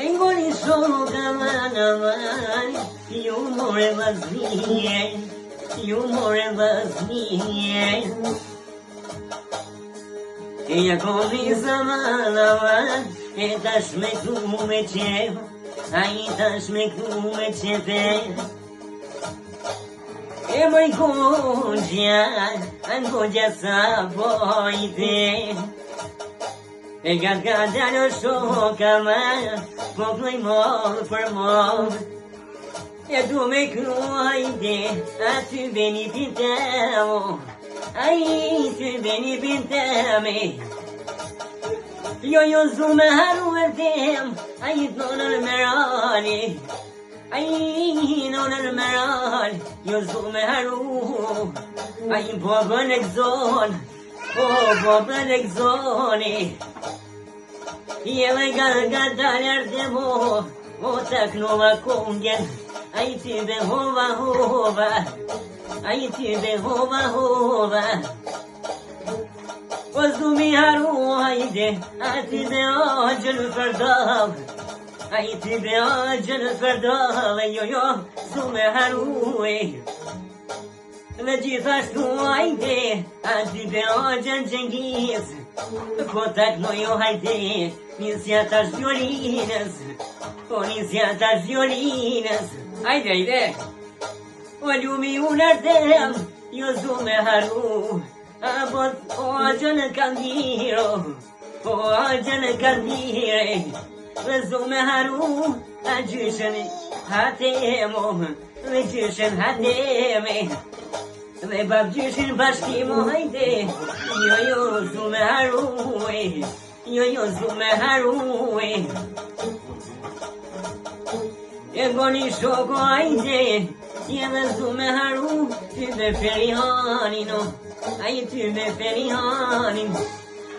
Engoli solo camanavai, io moreva snie, io moreva snie. E ja komisa manava, e tash me këtu me qef, a I tash me këtu me qefe. E moj kogja sa pojte. E gatë dalë shoka me, po ploj mollë për mollë. E du me kruajde, aty beni pintemo, ai ty beni pinteme. Jo zu me haru e dem, ai t'nonër merali, ai nonër merali, jo zu me haru, ai po bën e gzon, po bën e gzoni. Jele ga daljar demo, o taknova kongen, ai ty be hova, ai ty be hova. O zumi haru hajde, a ty be agjën përdav, ai ty be agjën përdav, jo, zumi haru Me gjithashtu hajde, a ty be agjën Gjengiz, po taknojo hajde, nisja tash violinës, po nisja tash violinës. Hajde, o lumi unardem, jo zume haru, a bot o agjën kandiro, o agjën kandire, dhe zume haru, a gjyshen hatemo, dhe gjyshen hateme, dhe bab gjyshin bashkimo hajde, jo zume haru, jo zume haru. E goni shoko hajde, jeve zume haru, ty be ferihanin, ai ty be ferihanin.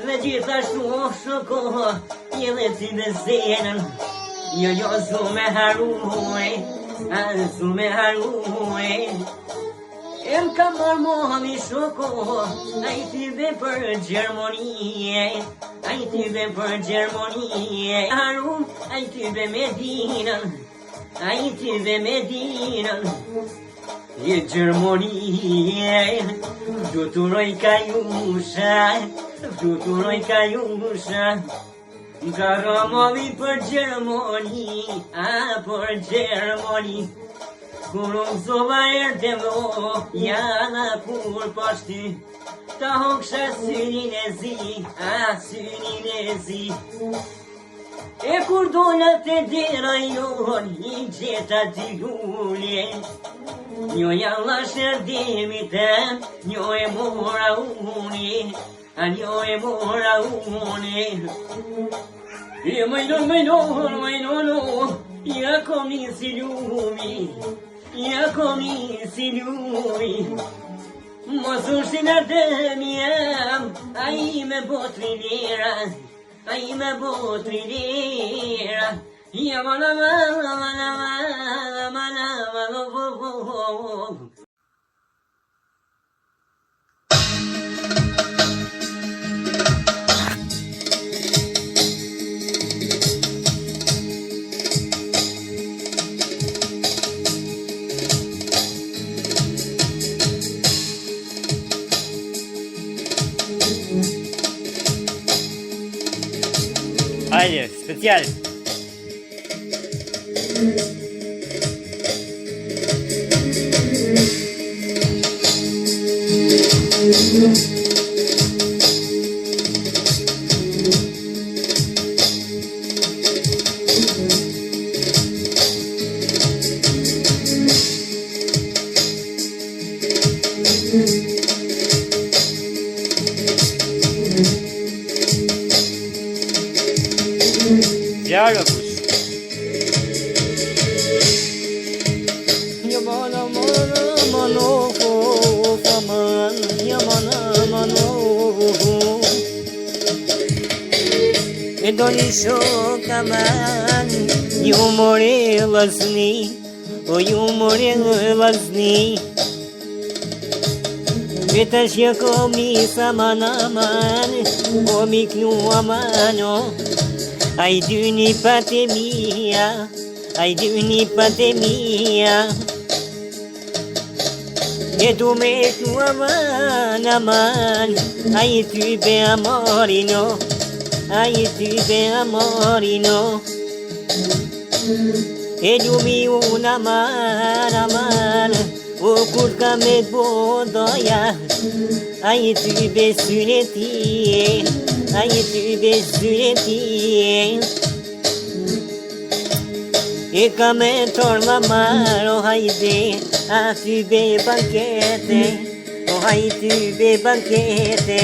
Dhe gjithashtu o shoko, jeve ty be zenën, jo zume haru, a zume haru. Em ka marrë mi shoko, ai ty be për Gjermoni, ai ty be për Gjermoni. Haru, ai ty be Medinën, ai ty be Medinën. E Gjermoni, fluturoj kajusha, Garamovi për Gjermoni, a për Gjermoni. Kur unë zova erdemo, jana kur pashty, ta hoksha synin e zi, a synin e zi. E kur dola të dera jon, I gjeta dy lulje, njo jalla shërdemi tem, njo e mora une, a njo e mora une. E majnon, ja kom nisi lumi, ja kom nisi lumi. Mos ushtin ardemi jam, a I me botri lira, a I me botri lira. Ja mana Hajde, special. Diálogos. E doni shoka man, ju more vllazni, o ju more vllazni. Vete që komi sa manaman, komi knu amano. Ai dyni pandemia, ai dyni pandemia. E tu me tu aman, ai tu be amorino, ai tu be amorino. E tu mi una man, o curca me bodoia, ai tu be suneti, ai tu be suneti. E come torna mano haide a tu be banchete, o hai tu be banchete.